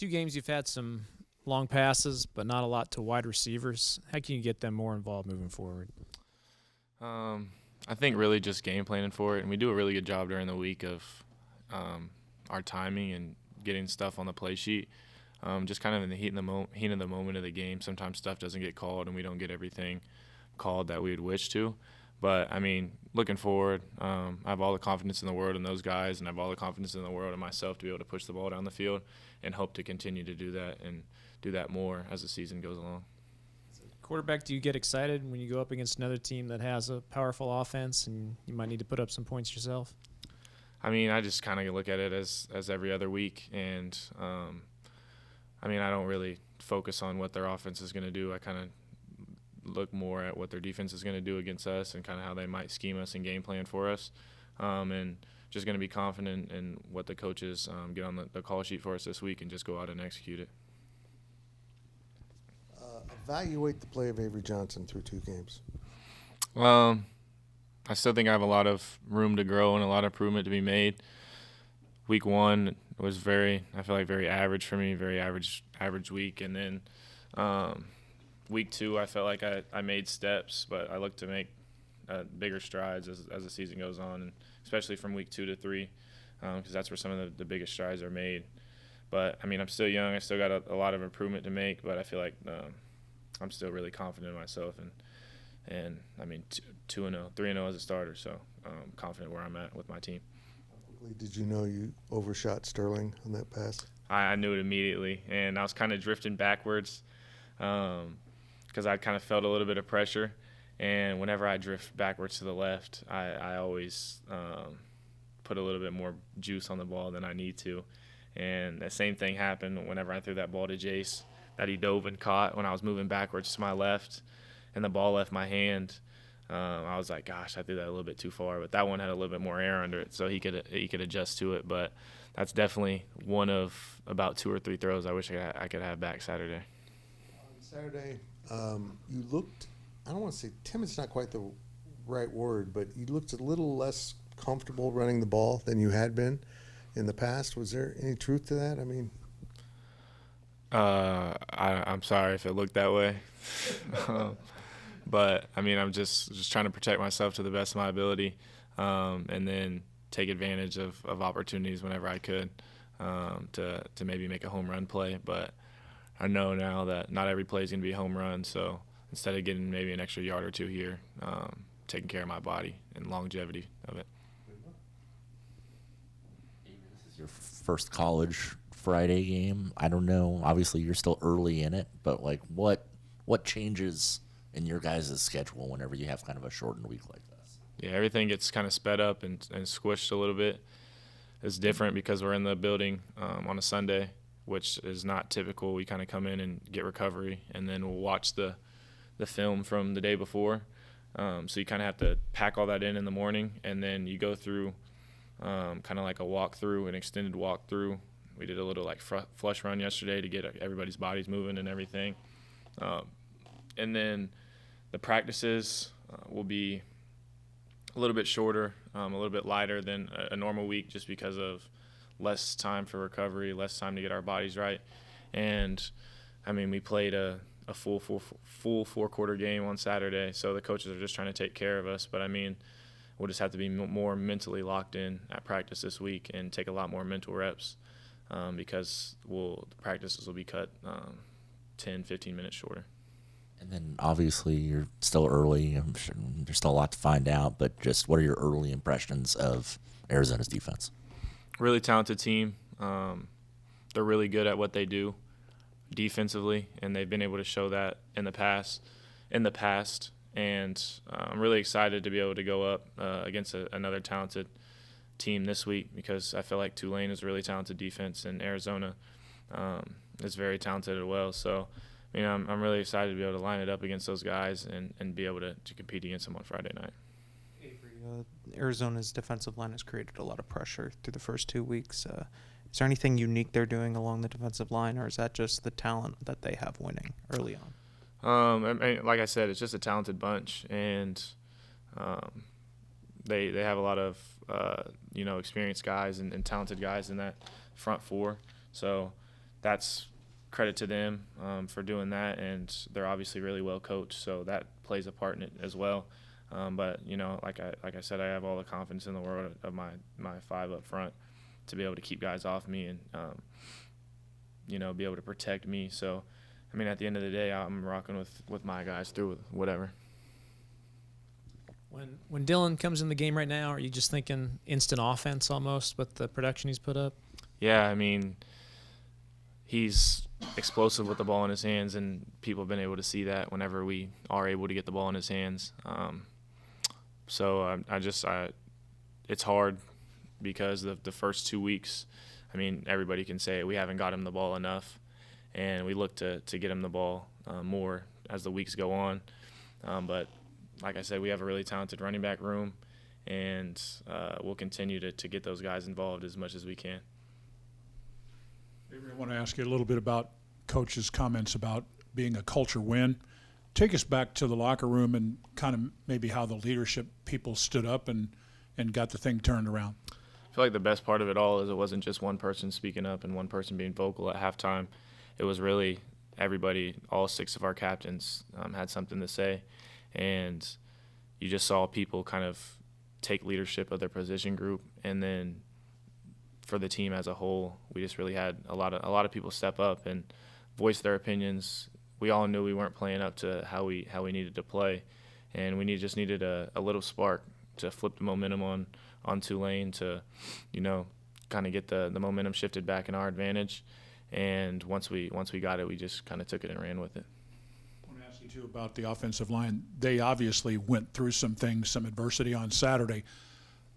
2 games you've had some long passes, but not a lot to wide receivers. How can you get them more involved moving forward? I think really just game planning for it, and we do a really good job during the week of our timing and getting stuff on the play sheet. Just kind of in the heat of the moment of the game, sometimes stuff doesn't get called, and we don't get everything called that we would wish to. But, I mean, looking forward, I have all the confidence in the world in those guys, and I have all the confidence in the world in myself to be able to push the ball down the field and hope to continue to do that and do that more as the season goes along. Quarterback, do you get excited when you go up against another team that has a powerful offense and you might need to put up some points yourself? I mean, I just kind of look at it as every other week, and I mean, I don't really focus on what their offense is going to do. I kind of look more at what their defense is going to do against us and kind of how they might scheme us and game plan for us, and just going to be confident in what the coaches get on the call sheet for us this week and just go out and execute it. Evaluate the play of Avery Johnson through 2 games. I still think I have a lot of room to grow and a lot of improvement to be made. Week 1 was very average for me, very average week. And then week 2, I felt like I made steps, but I look to make bigger strides as the season goes on, and especially from week 2 to 3, because that's where some of the biggest strides are made. But, I mean, I'm still young. I still got a lot of improvement to make, but I feel like I'm still really confident in myself. And I mean, 2-0, 3-0 as a starter, so I'm confident where I'm at with my team. Did you know you overshot Sterling on that pass? I knew it immediately, and I was kind of drifting backwards because I kind of felt a little bit of pressure. And whenever I drift backwards to the left, I always put a little bit more juice on the ball than I need to. And the same thing happened whenever I threw that ball to Jace that he dove and caught when I was moving backwards to my left, and the ball left my hand. I was like, gosh, I threw that a little bit too far, but that one had a little bit more air under it, so he could adjust to it. But that's definitely one of about 2 or 3 throws I wish I could have back Saturday. On Saturday, you looked, I don't want to say timid's not quite the right word, but you looked a little less comfortable running the ball than you had been in the past. Was there any truth to that? I mean, I'm sorry if it looked that way. But, I mean, I'm just trying to protect myself to the best of my ability, and then take advantage of opportunities whenever I could to maybe make a home run play. But I know now that not every play is going to be a home run, so instead of getting maybe an extra yard or 2 here, taking care of my body and longevity of it. This is your first college Friday game. I don't know. Obviously, you're still early in it, but like, what changes in your guys' schedule whenever you have kind of a shortened week like this? Yeah, everything gets kind of sped up and squished a little bit. It's different because we're in the building on a Sunday, which is not typical. We kind of come in and get recovery, and then we'll watch the film from the day before. So you kind of have to pack all that in the morning, and then you go through kind of like a walkthrough, an extended walkthrough. We did a little like flush run yesterday to get everybody's bodies moving and everything. And then the practices will be a little bit shorter, a little bit lighter than a normal week, just because of less time for recovery, less time to get our bodies right. And, I mean, we played a full 4-quarter game on Saturday, so the coaches are just trying to take care of us. But, I mean, we'll just have to be more mentally locked in at practice this week and take a lot more mental reps because the practices will be cut 10, 15 minutes shorter. And then obviously you're still early. I'm sure there's still a lot to find out, but just what are your early impressions of Arizona's defense? Really talented team. They're really good at what they do defensively, and they've been able to show that in the past. And I'm really excited to be able to go up against another talented team this week, because I feel like Tulane is a really talented defense, and Arizona is very talented as well. So, you know, I'm really excited to be able to line it up against those guys and be able to compete against them on Friday night. Avery, Arizona's defensive line has created a lot of pressure through the first 2 weeks. Is there anything unique they're doing along the defensive line, or is that just the talent that they have winning early on? I mean, like I said, it's just a talented bunch, and they have a lot of experienced guys and talented guys in that front four. So that's credit to them for doing that, and they're obviously really well coached, so that plays a part in it as well. But like I said, I have all the confidence in the world of my five up front to be able to keep guys off me and be able to protect me. So, I mean, at the end of the day, I'm rocking with my guys through whatever. When Dylan comes in the game right now, are you just thinking instant offense almost with the production he's put up? Yeah, I mean, he's explosive with the ball in his hands, and people have been able to see that whenever we are able to get the ball in his hands. So it's hard because the first 2 weeks, I mean, everybody can say it, we haven't got him the ball enough, and we look to get him the ball more as the weeks go on. But like I said, we have a really talented running back room, and we'll continue to get those guys involved as much as we can. Avery, I want to ask you a little bit about Coach's comments about being a culture win. Take us back to the locker room and kind of maybe how the leadership people stood up and got the thing turned around. I feel like the best part of it all is it wasn't just one person speaking up and one person being vocal at halftime. It was really everybody, all 6 of our captains had something to say, and you just saw people kind of take leadership of their position group, and then for the team as a whole, we just really had a lot of people step up and voice their opinions. We all knew we weren't playing up to how we needed to play, and we just needed a little spark to flip the momentum on Tulane to, kind of get the momentum shifted back in our advantage. And once we got it, we just kind of took it and ran with it. I want to ask you too about the offensive line. They obviously went through some things, some adversity on Saturday.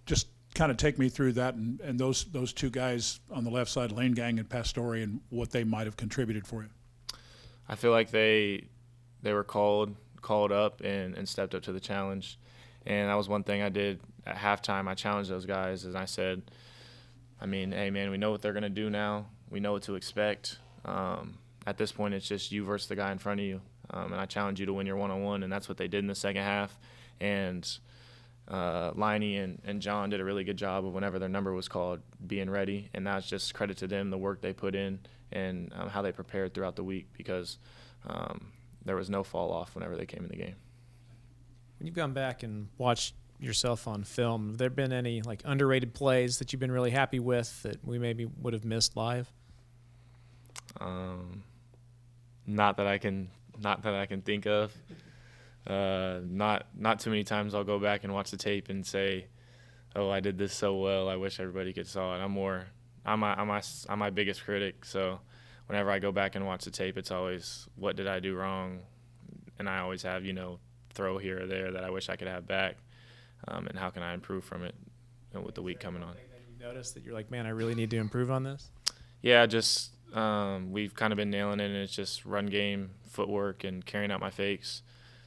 Just kind of take me through that and those 2 guys on the left side, Lane Gang and Pastore, and what they might have contributed for you. I feel like they were called up and stepped up to the challenge, and that was one thing I did at halftime. I challenged those guys, and I said, I mean, hey man, we know what they're gonna do now. We know what to expect. At this point, it's just you versus the guy in front of you, and I challenge you to win your one-on-one, and that's what they did in the second half. And Liney and John did a really good job of whenever their number was called being ready, and that's just credit to them, the work they put in and how they prepared throughout the week, because there was no fall off whenever they came in the game. When you've gone back and watched yourself on film, have there been any like underrated plays that you've been really happy with that we maybe would have missed live? Not that I can think of. Not too many times I'll go back and watch the tape and say, "Oh, I did this so well. I wish everybody could saw it." I'm my biggest critic. So whenever I go back and watch the tape, it's always, what did I do wrong? And I always have throw here or there that I wish I could have back, and how can I improve from it with the week coming on. You notice that you're like, man, I really need to improve on this? Yeah, just we've kind of been nailing it, and it's just run game, footwork, and carrying out my fakes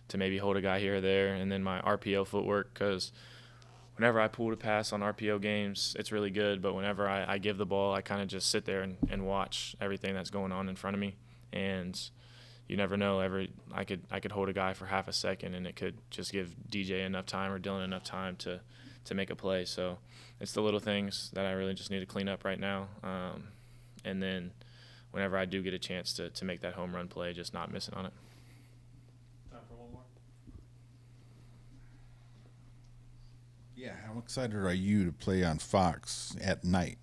to maybe hold a guy here or there, and then my RPO footwork, because whenever I pull to pass on RPO games, it's really good, but whenever I give the ball, I kind of just sit there and watch everything that's going on in front of me, and you never know. I could hold a guy for half a second, and it could just give DJ enough time or Dylan enough time to make a play. So it's the little things that I really just need to clean up right now, and then whenever I do get a chance to make that home run play, just not missing on it. Time for one more. Yeah, how excited are you to play on Fox at night,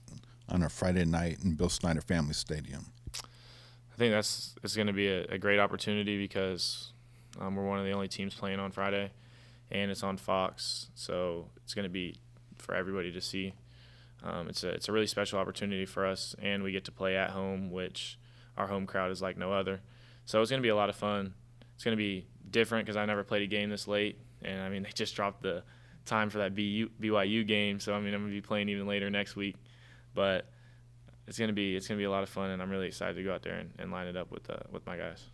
on a Friday night in Bill Snyder Family Stadium? I think it's going to be a great opportunity because we're one of the only teams playing on Friday, and it's on Fox, so it's going to be for everybody to see. It's a really special opportunity for us, and we get to play at home, which our home crowd is like no other. So it's going to be a lot of fun. It's going to be different because I never played a game this late, and I mean they just dropped the time for that BYU game, so I mean I'm going to be playing even later next week, but it's going to be a lot of fun, and I'm really excited to go out there and line it up with my guys.